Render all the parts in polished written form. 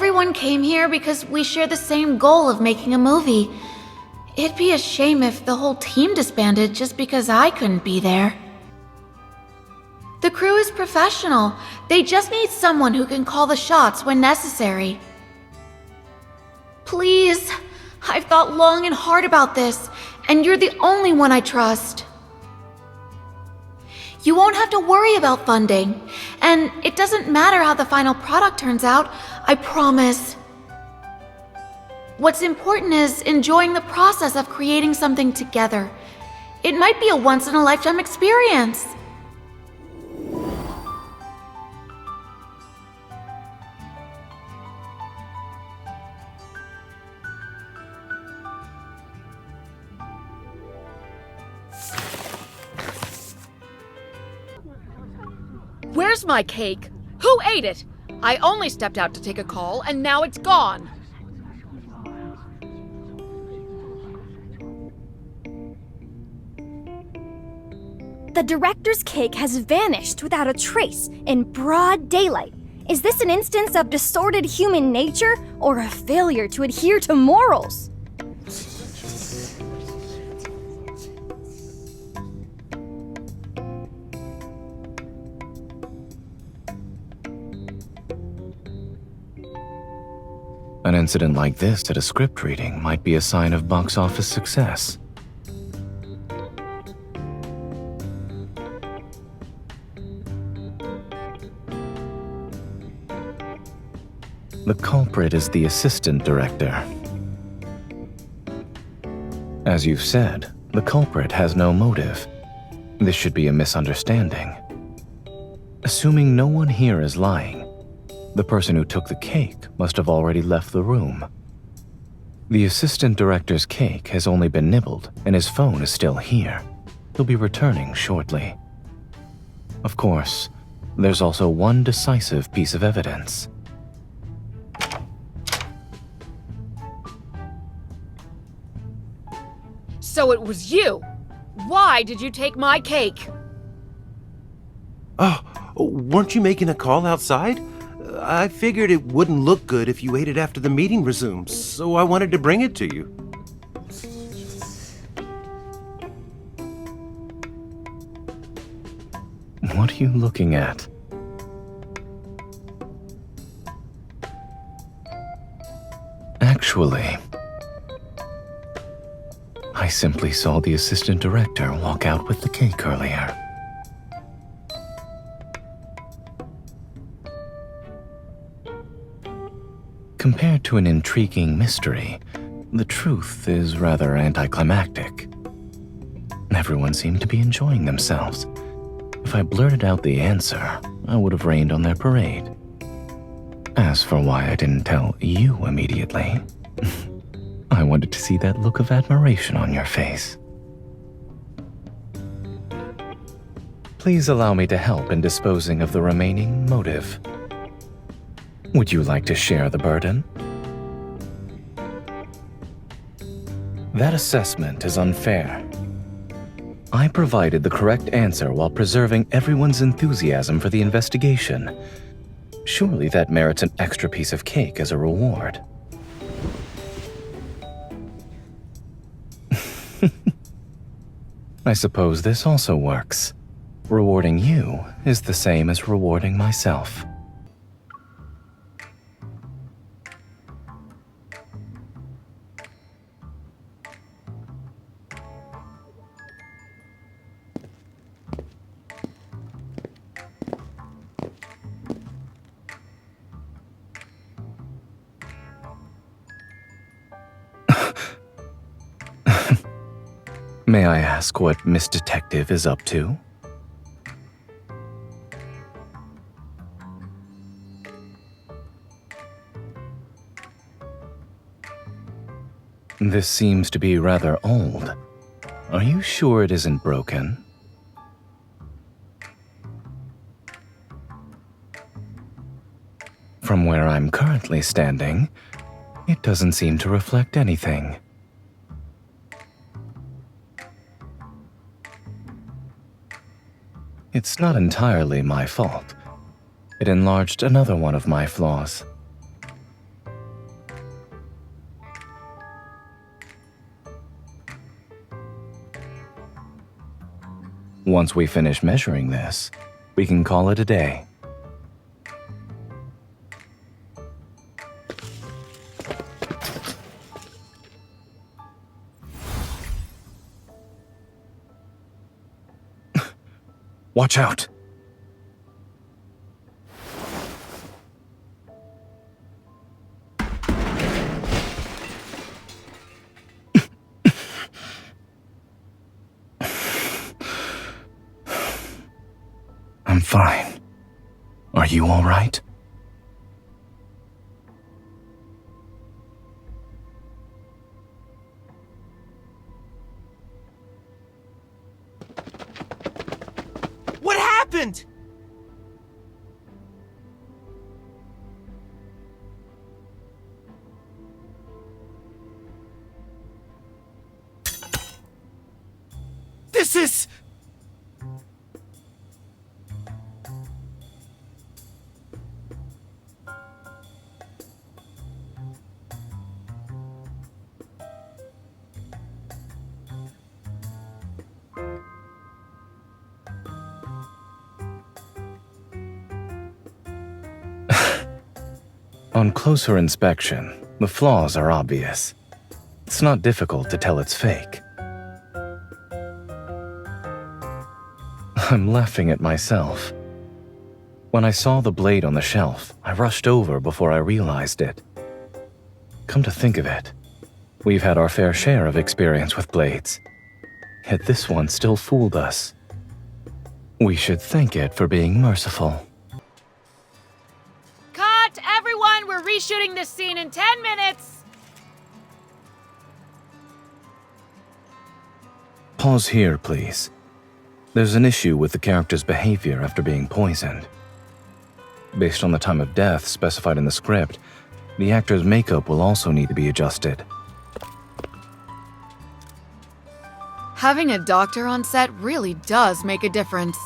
everyone came here because we share the same goal of making a movie. It'd be a shame if the whole team disbanded just because I couldn't be there. The crew is professional. They just need someone who can call the shots when necessary. Please, I've thought long and hard about this, and you're the only one I trust. You won't have to worry about funding, and it doesn't matter how the final product turns out, I promise. What's important is enjoying the process of creating something together. It might be a once-in-a-lifetime experience. Where's my cake? Who ate it? I only stepped out to take a call, and now it's gone. The director's cake has vanished without a trace in broad daylight. Is this an instance of distorted human nature or a failure to adhere to morals? An incident like this at a script reading might be a sign of box office success. The culprit is the assistant director. As you've said, the culprit has no motive. This should be a misunderstanding. Assuming no one here is lying, the person who took the cake must have already left the room. The assistant director's cake has only been nibbled, and his phone is still here. He'll be returning shortly. Of course, there's also one decisive piece of evidence. So it was you! Why did you take my cake? Oh, weren't you making a call outside? I figured it wouldn't look good if you ate it after the meeting resumes, so I wanted to bring it to you. What are you looking at? Actually, I simply saw the assistant director walk out with the cake earlier. Compared to an intriguing mystery, the truth is rather anticlimactic. Everyone seemed to be enjoying themselves. If I blurted out the answer, I would have rained on their parade. As for why I didn't tell you immediately, I wanted to see that look of admiration on your face. Please allow me to help in disposing of the remaining motive. Would you like to share the burden? That assessment is unfair. I provided the correct answer while preserving everyone's enthusiasm for the investigation. Surely that merits an extra piece of cake as a reward. I suppose this also works. Rewarding you is the same as rewarding myself. May I ask what Miss Detective is up to? This seems to be rather old. Are you sure it isn't broken? From where I'm currently standing, it doesn't seem to reflect anything. It's not entirely my fault. It enlarged another one of my flaws. Once we finish measuring this, we can call it a day. Watch out! I'm fine. Are you all right? What happened? This is... On closer inspection, the flaws are obvious. It's not difficult to tell it's fake. I'm laughing at myself. When I saw the blade on the shelf, I rushed over before I realized it. Come to think of it, we've had our fair share of experience with blades. Yet this one still fooled us. We should thank it for being merciful. Cut! Everyone, we're reshooting this scene in 10 minutes! Pause here, please. There's an issue with the character's behavior after being poisoned. Based on the time of death specified in the script, the actor's makeup will also need to be adjusted. Having a doctor on set really does make a difference.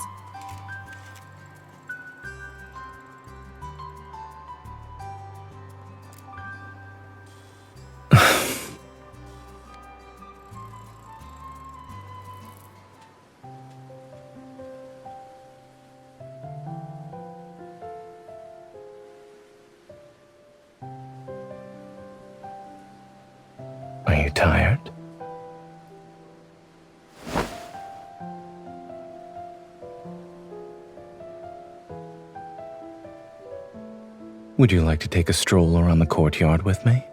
Are you tired? Would you like to take a stroll around the courtyard with me?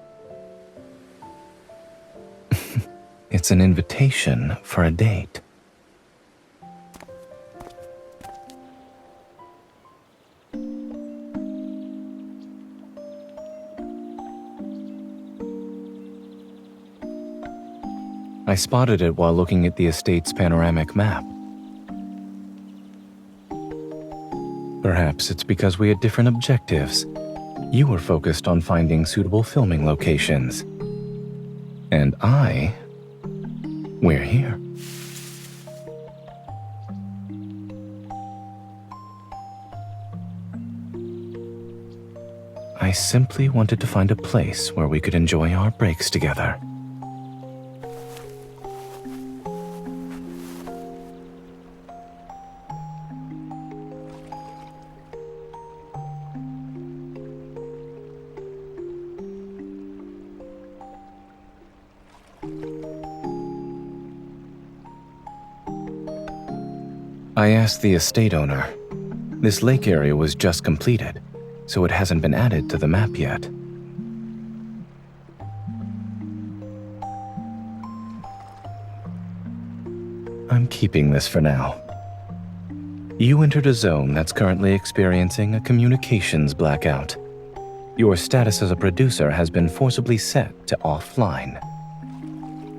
It's an invitation for a date. I spotted it while looking at the estate's panoramic map. Perhaps it's because we had different objectives. You were focused on finding suitable filming locations. And we're here. I simply wanted to find a place where we could enjoy our breaks together. I asked the estate owner. This lake area was just completed, so it hasn't been added to the map yet. I'm keeping this for now. You entered a zone that's currently experiencing a communications blackout. Your status as a producer has been forcibly set to offline.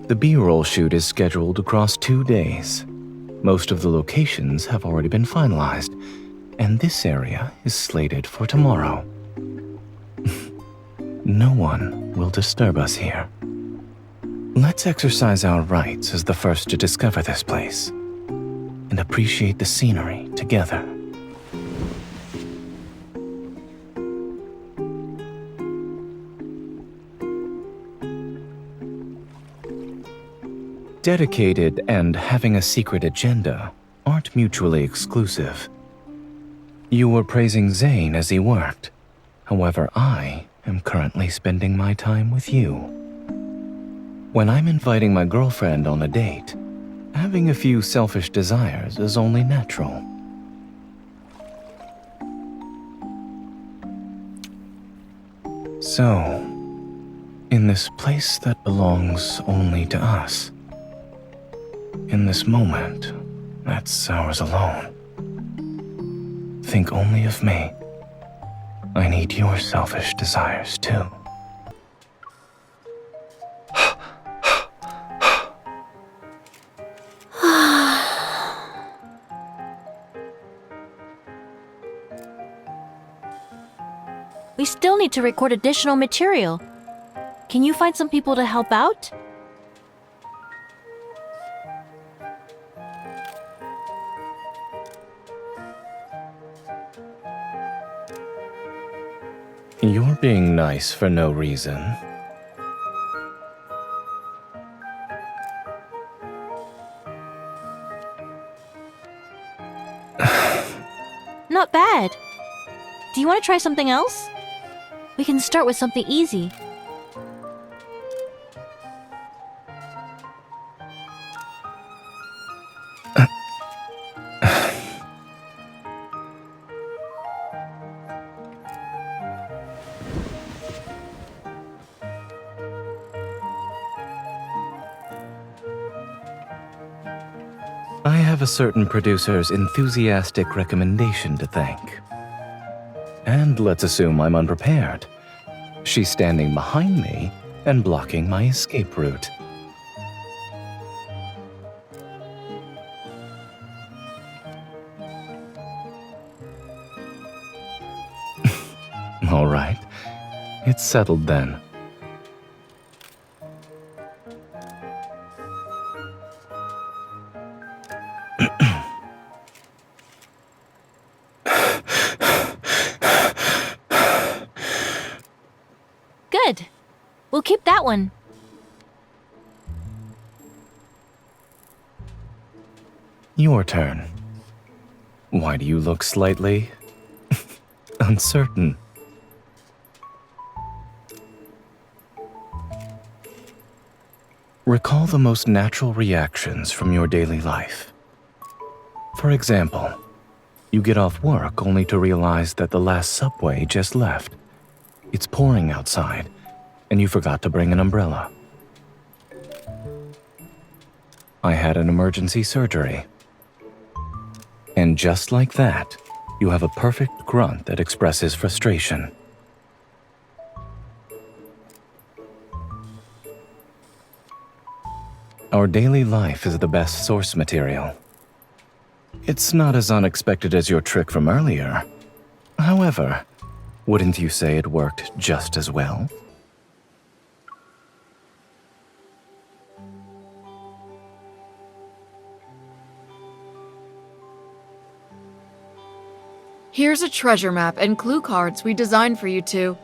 The B-roll shoot is scheduled across 2 days. Most of the locations have already been finalized, and this area is slated for tomorrow. No one will disturb us here. Let's exercise our rights as the first to discover this place, and appreciate the scenery together. Dedicated and having a secret agenda aren't mutually exclusive. You were praising Zayne as he worked. However, I am currently spending my time with you. When I'm inviting my girlfriend on a date, having a few selfish desires is only natural. So, in this place that belongs only to us, in this moment that's ours alone, think only of me. I need your selfish desires too. We still need to record additional material. Can you find some people to help out? You're being nice for no reason. Not bad. Do you want to try something else? We can start with something easy. I have a certain producer's enthusiastic recommendation to thank. And let's assume I'm unprepared. She's standing behind me and blocking my escape route. All right, it's settled then. Good. We'll keep that one. Your turn. Why do you look slightly uncertain? Recall the most natural reactions from your daily life. For example, you get off work only to realize that the last subway just left. It's pouring outside, and you forgot to bring an umbrella. I had an emergency surgery. And just like that, you have a perfect grunt that expresses frustration. Our daily life is the best source material. It's not as unexpected as your trick from earlier. However, wouldn't you say it worked just as well? Here's a treasure map and clue cards we designed for you two.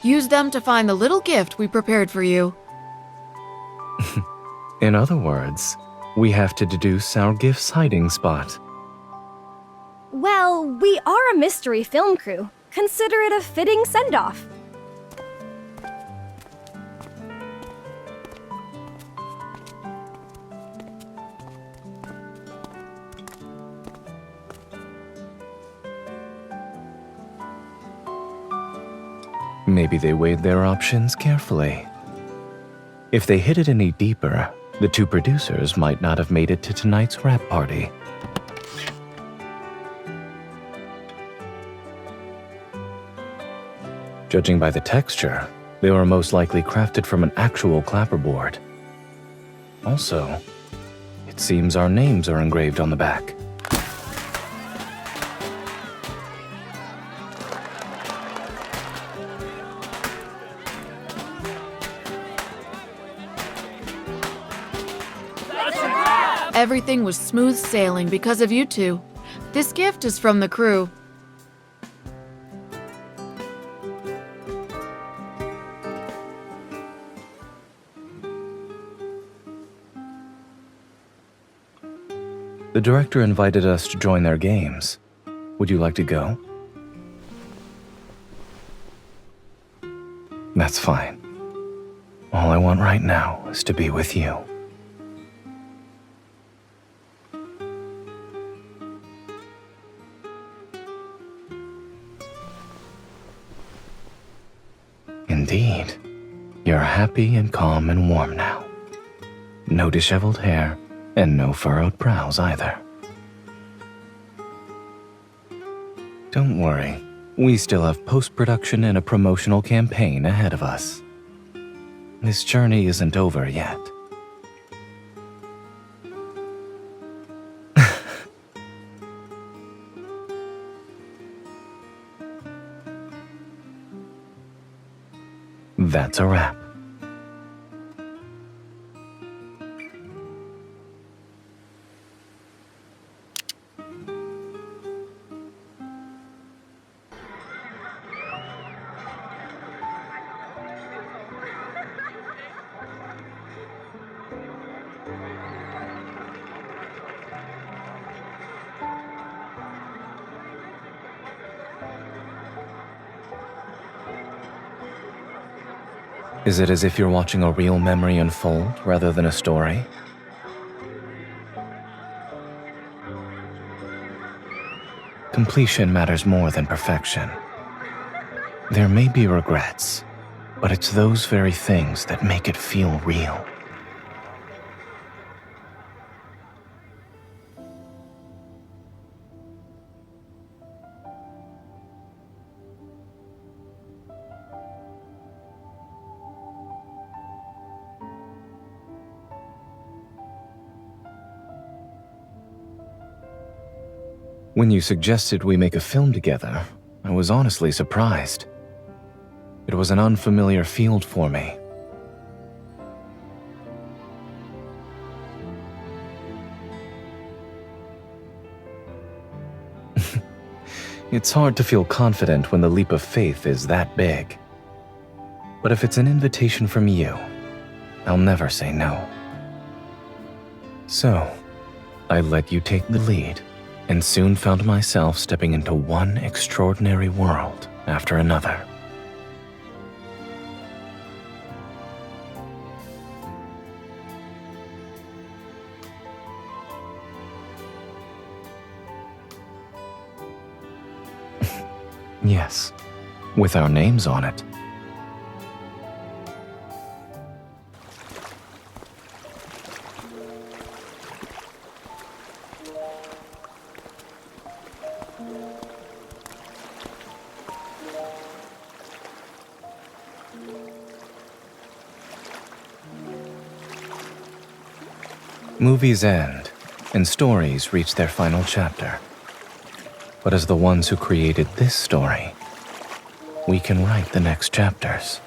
Use them to find the little gift we prepared for you. In other words, we have to deduce our gift's hiding spot. Well, we are a mystery film crew. Consider it a fitting send-off. Maybe they weighed their options carefully. If they hid it any deeper, the two producers might not have made it to tonight's wrap party. Judging by the texture, they were most likely crafted from an actual clapperboard. Also, it seems our names are engraved on the back. Everything was smooth sailing because of you two. This gift is from the crew. The director invited us to join their games. Would you like to go? That's fine. All I want right now is to be with you. Indeed. You're happy and calm and warm now. No disheveled hair, and no furrowed brows either. Don't worry, we still have post-production and a promotional campaign ahead of us. This journey isn't over yet. That's a wrap. Is it as if you're watching a real memory unfold rather than a story? Completion matters more than perfection. There may be regrets, but it's those very things that make it feel real. When you suggested we make a film together, I was honestly surprised. It was an unfamiliar field for me. It's hard to feel confident when the leap of faith is that big. But if it's an invitation from you, I'll never say no. So, I let you take the lead, and soon found myself stepping into one extraordinary world after another. Yes, with our names on it. Movies end, and stories reach their final chapter. But as the ones who created this story, we can write the next chapters.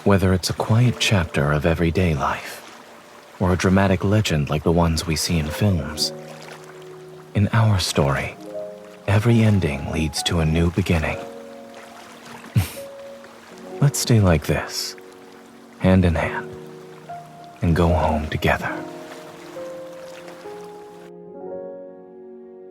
Whether it's a quiet chapter of everyday life, or a dramatic legend like the ones we see in films, in our story, every ending leads to a new beginning. Let's stay like this, hand in hand, and go home together.